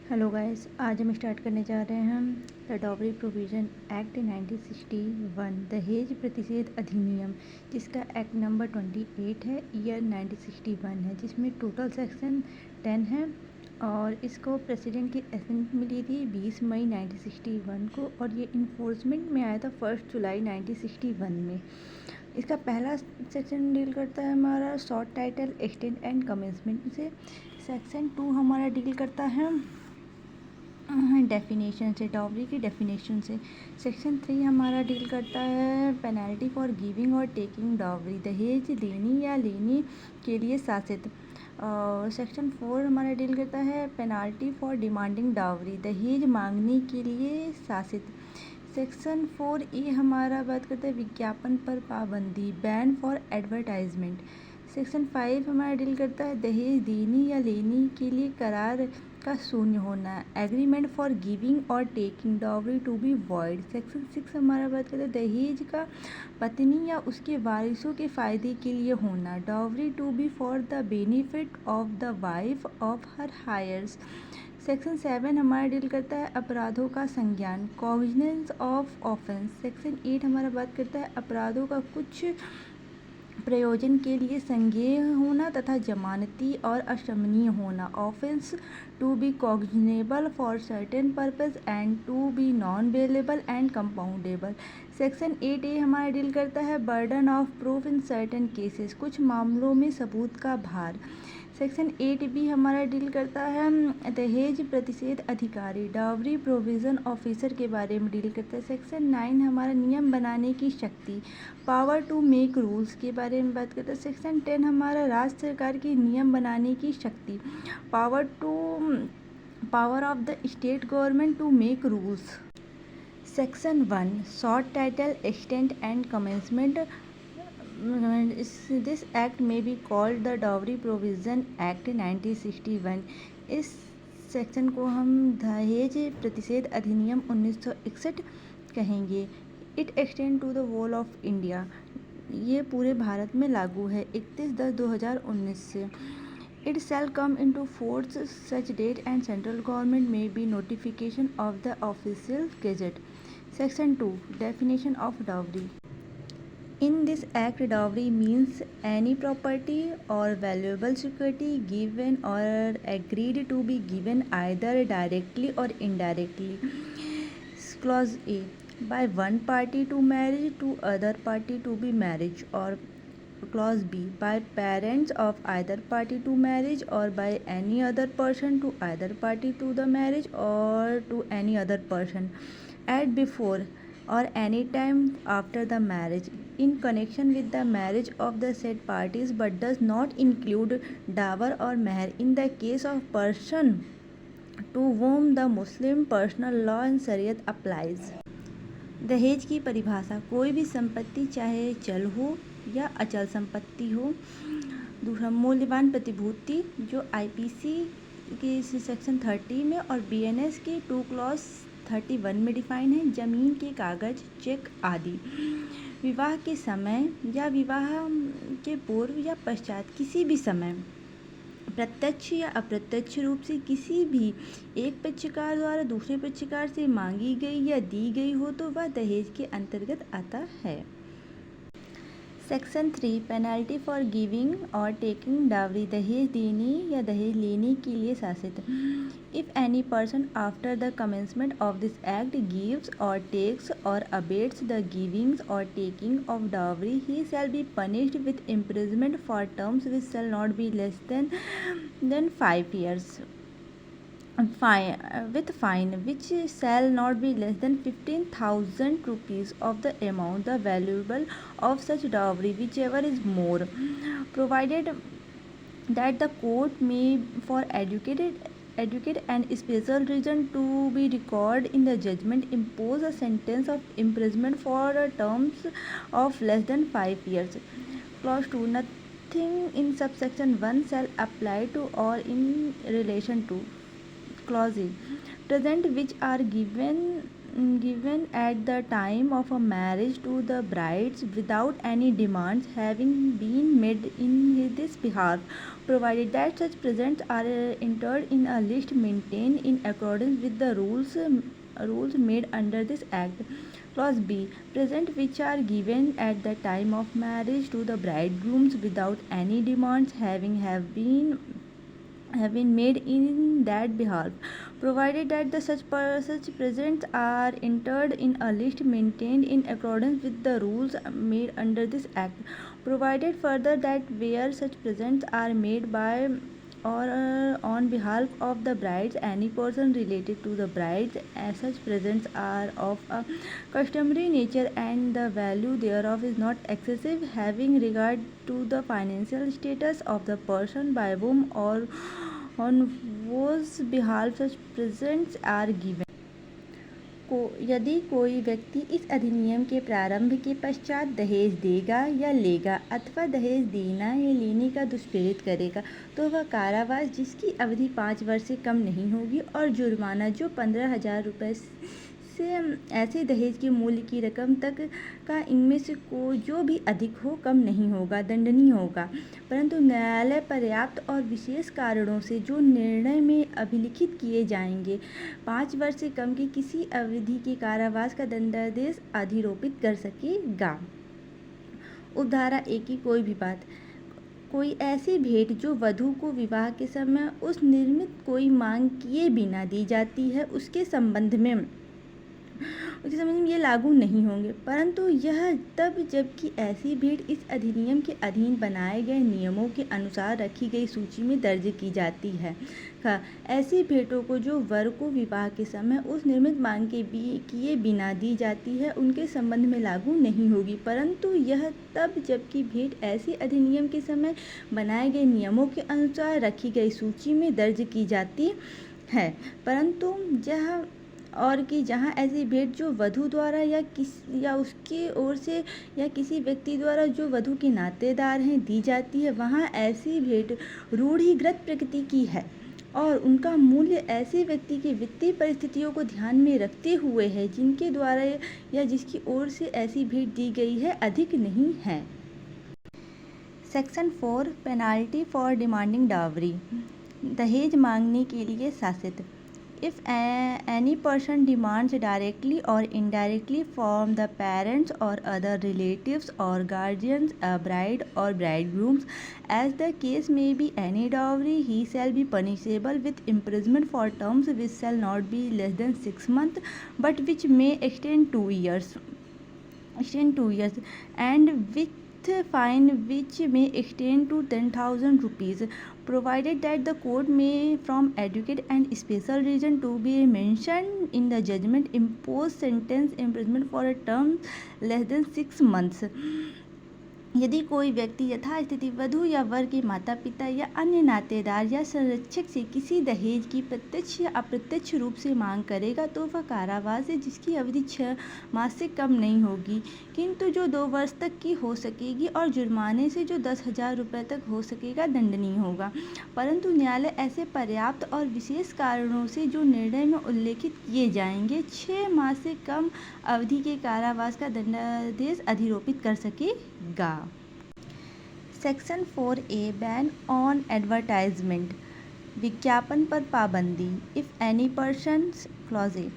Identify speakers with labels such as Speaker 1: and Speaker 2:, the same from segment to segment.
Speaker 1: Hello guys, आज हम start करने जा रहे हैं द डॉवरी प्रोविज़न एक्ट 1961 दहेज प्रतिषेध अधिनियम, जिसका एक्ट नंबर 28 है, ईयर 1961 है, जिसमें टोटल सेक्शन 10 है और इसको प्रेसिडेंट की असेंट मिली थी 20 मई 1961 को और ये इन्फोर्समेंट में आया था 1 जुलाई 1961 में। इसका पहला सेक्शन डील करता है हमारा short title extent and commencement से। सेक्शन 2 हमारा डील करता है डेफिनेशन से, डॉवरी की डेफिनेशन से। सेक्शन 3 हमारा डील करता है penalty for giving or taking dowry, दहेज देने या लेने के लिए शासित। और सेक्शन 4 हमारा डील करता है पेनल्टी फॉर डिमांडिंग डॉवरी, दहेज मांगने के लिए शासित। सेक्शन 4 हमारा बात करता है विज्ञापन पर पाबंदी, बैन फॉर एडवर्टाइजमेंट। सेक्शन 5 हमारा डील करता है दहेज देने या लेने के लिए करार का शून्य होना, agreement for giving or taking dowry to be void. Section 6 हमारा बात करता है दहेज का पत्नी या उसके वारिसों के फ़ायदे के लिए होना, dowry to be for the benefit of the wife of her heirs. Section 7 हमारा डील करता है अपराधों का संज्ञान, कॉग्निजेंस ऑफ ऑफेंस। सेक्शन 8 हमारा बात करता है अपराधों का कुछ प्रयोजन के लिए संज्ञेय होना तथा जमानती और अशमनीय होना, offence to be cognizable for certain purpose and to be non bailable and compoundable. Section 8A हमारा डील करता है burden of proof in certain cases, कुछ मामलों में सबूत का भार। सेक्शन 8B हमारा डील करता है दहेज प्रतिषेध अधिकारी, डावरी प्रोविज़न ऑफिसर के बारे में डील करता है। सेक्शन 9 हमारा नियम बनाने की शक्ति, पावर टू मेक रूल्स के बारे में बात करता है। सेक्शन 10 हमारा राज्य सरकार की नियम बनाने की शक्ति, power of the state government to make rules. Section 1 short title extent and commencement. This act may be called the dowry provision act 1961। इस सेक्शन को हम दहेज प्रतिषेध अधिनियम 1961 कहेंगे। It extend to the whole of India, ये पूरे भारत में लागू है 31/10/2019 से। It shall come into force such date and central government may by notification of the official gazette. Section 2 definition of dowry. In this act, dowry means any property or valuable security given or agreed to be given either directly or indirectly. Clause A. By one party to marriage to other party to be marriage, or Clause B. By parents of either party to marriage or by any other person to either party to the marriage or to any other person at before or any time after the marriage in connection with the marriage of the said parties, but does not include dower or meher in the case of person to whom the Muslim personal law and Shariat applies. दहेज की परिभाषा, कोई भी संपत्ति चाहे चल हो या अचल संपत्ति हो। दूसरा, मूल्यवान प्रतिभूति जो IPC के सेक्शन 30 में और BNS के 2 क्लॉज 31 में डिफाइन है, जमीन के कागज, चेक आदि। विवाह के समय या विवाह के पूर्व या पश्चात किसी भी समय प्रत्यक्ष या अप्रत्यक्ष रूप से किसी भी एक पक्षकार द्वारा दूसरे पक्षकार से मांगी गई या दी गई हो तो वह दहेज के अंतर्गत आता है। Section 3 penalty for giving or taking dowry, दहेज देने या दहेज लेने के लिए शासित। If any person after the commencement of this act gives और टेक्स और अबेट्स द गिविंग्स और taking of dowry, he shall be punished with imprisonment for terms which shall not be less than 5 years, with fine which shall not be less than 15,000 rupees of the amount the valuable of such dowry, whichever is more, provided that the court may for educate and special reason to be recorded in the judgment impose a sentence of imprisonment for terms of less than 5 years. Clause 2 nothing in subsection 1 shall apply to or in relation to Clause A. Present which are given given at the time of a marriage to the brides without any demands having been made in this behalf, provided that such presents are entered in a list maintained in accordance with the rules made under this act. Clause B. Presents which are given at the time of marriage to the bridegrooms without any demands have been made in that behalf, provided that such presents are entered in a list maintained in accordance with the rules made under this act, provided further that where such presents are made by or on behalf of the brides, any person related to the brides, as such presents are of a customary nature and the value thereof is not excessive, having regard to the financial status of the person by whom or on whose behalf such presents are given. यदि कोई व्यक्ति इस अधिनियम के प्रारंभ के पश्चात दहेज देगा या लेगा अथवा दहेज देना या लेने का दुष्प्रेरित करेगा तो वह कारावास जिसकी अवधि 5 वर्ष से कम नहीं होगी और जुर्माना जो 15,000 रुपये से ऐसे दहेज के मूल्य की रकम तक का इनमें से जो भी अधिक हो कम नहीं होगा, दंडनीय होगा। परंतु न्यायालय पर्याप्त और विशेष कारणों से जो निर्णय में अभिलिखित किए जाएंगे 5 वर्ष से कम की किसी अवधि के कारावास का दंडादेश अधिरोपित कर सकेगा। उपधारा 1 की कोई भी बात, कोई ऐसी भेंट जो वधू को विवाह के समय उस निर्मित कोई मांग किए बिना दी जाती है उसके संबंध में ये लागू नहीं होंगे, परंतु यह तब जबकि ऐसी भेंट इस अधिनियम के अधीन बनाए गए नियमों के अनुसार रखी गई सूची में दर्ज की जाती है। ऐसी भेंटों को जो वर को विवाह के समय उस निर्मित मांग के किए बिना दी जाती है उनके संबंध में लागू नहीं होगी, परंतु यह तब जबकि भेंट ऐसी अधिनियम के समय बनाए गए नियमों के अनुसार रखी गई सूची में दर्ज की जाती है, परंतु जहाँ ऐसी भेंट जो वधू द्वारा या उसकी ओर से या किसी व्यक्ति द्वारा जो वधू के नातेदार हैं दी जाती है वहाँ ऐसी भेंट रूढ़िगत प्रकृति की है और उनका मूल्य ऐसे व्यक्ति की वित्तीय परिस्थितियों को ध्यान में रखते हुए है जिनके द्वारा या जिसकी ओर से ऐसी भेंट दी गई है अधिक नहीं है। Section 4 penalty for demanding dowry, दहेज मांगने के लिए शासित। If any person demands directly or indirectly from the parents or other relatives or guardians a bride or bridegrooms, as the case may be any dowry, he shall be punishable with imprisonment for terms which shall not be less than 6 months, but which may extend 2 years, and with fine which may extend to 10,000 rupees, provided that the court may from adequate and special reason to be mentioned in the judgment impose sentence imprisonment for a term less than 6 months। यदि कोई व्यक्ति यथास्थिति वधू या वर के माता पिता या अन्य नातेदार या संरक्षक से किसी दहेज की प्रत्यक्ष या अप्रत्यक्ष रूप से मांग करेगा तो वह कारावास है जिसकी अवधि 6 मास से कम नहीं होगी किंतु जो 2 वर्ष तक की हो सकेगी और जुर्माने से जो 10,000 रुपये तक हो सकेगा दंडनीय होगा, परंतु न्यायालय ऐसे पर्याप्त और विशेष कारणों से जो निर्णय में उल्लेखित किए जाएंगे 6 मास से कम अवधि के कारावास का दंडादेश अधिरोपित कर सकेगा। Section 4A ban on advertisement, विज्ञापन पर पाबंदी। If any person clause A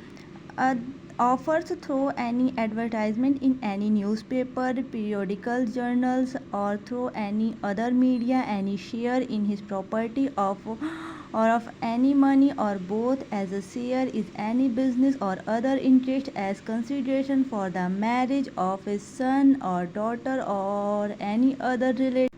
Speaker 1: offers through any advertisement in any newspaper, periodical journals or through any other media any share in his property or of any money or both as a share is any business or other interest as consideration for the marriage of his son or daughter or any other relative.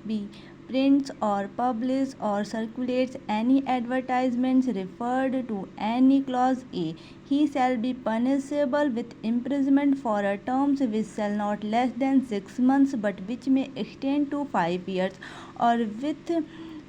Speaker 1: B. Prints or publish or circulates any advertisements referred to any clause A, he shall be punishable with imprisonment for a term which shall not less than 6 months but which may extend to 5 years, or with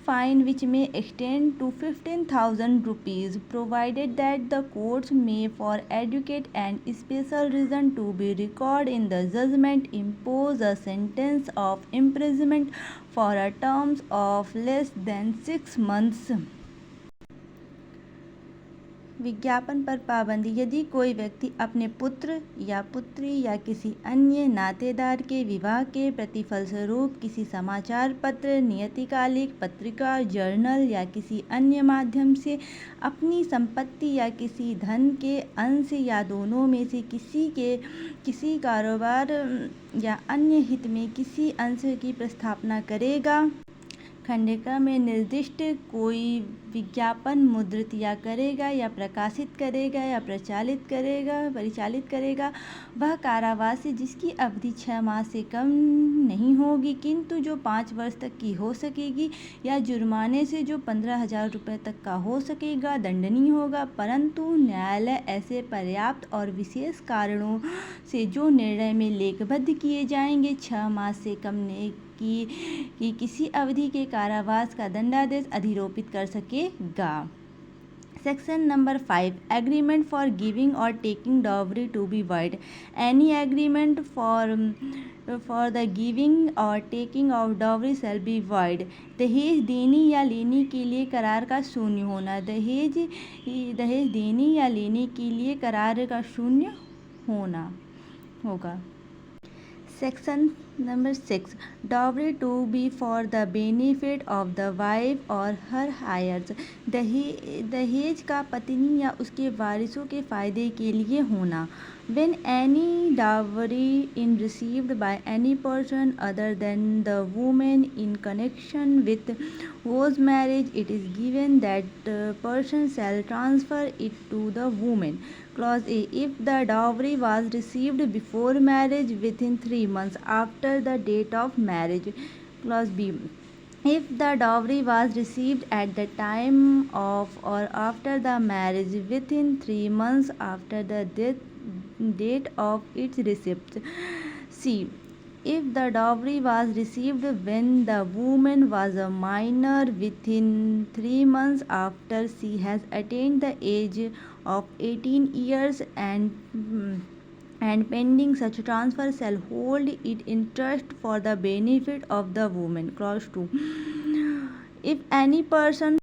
Speaker 1: fine which may extend to 15,000 rupees, provided that the courts may for adequate and special reason to be recorded in the judgment impose a sentence of imprisonment for a term of less than 6 months। विज्ञापन पर पाबंदी। यदि कोई व्यक्ति अपने पुत्र या पुत्री या किसी अन्य नातेदार के विवाह के प्रतिफलस्वरूप किसी समाचार पत्र, नियतकालिक, पत्रिका, जर्नल या किसी अन्य माध्यम से अपनी संपत्ति या किसी धन के अंश या दोनों में से किसी कारोबार या अन्य हित में किसी अंश की प्रस्थापना करेगा, खंडिका में निर्दिष्ट कोई विज्ञापन मुद्रित या करेगा या प्रकाशित करेगा या परिचालित करेगा, वह कारावास है जिसकी अवधि 6 माह से कम नहीं होगी किंतु जो 5 वर्ष तक की हो सकेगी, या जुर्माने से जो 15,000 रुपये तक का हो सकेगा दंडनीय होगा। परंतु न्यायालय ऐसे पर्याप्त और विशेष कारणों से जो निर्णय में लेखबद्ध किए जाएंगे 6 माह से कम की किसी अवधि के कारावास का दंडादेश अधिरोपित कर सकेगा। Section number 5 agreement for giving or taking dowry to be void। Any agreement for the giving or taking of dowry shall be void। दहेज देने या लेने के लिए करार का शून्य होना। दहेज देने या लेने के लिए करार का शून्य होना होगा। Section number 6 dowry to be for the benefit of the wife or her heirs। दहेज का पत्नी या उसके वारिसों के फायदे के लिए होना। When any dowry is received by any person other than the woman in connection with whose marriage it is given, that person shall transfer it to the woman। Clause A if the dowry was received before marriage within 3 months after the date of marriage। Clause B if the dowry was received at the time of or after the marriage within 3 months after the date of its receipt। C if the dowry was received when the woman was a minor within 3 months after she has attained the age of 18 years and pending such transfer shall hold it in trust for the benefit of the woman। Clause 2 if any person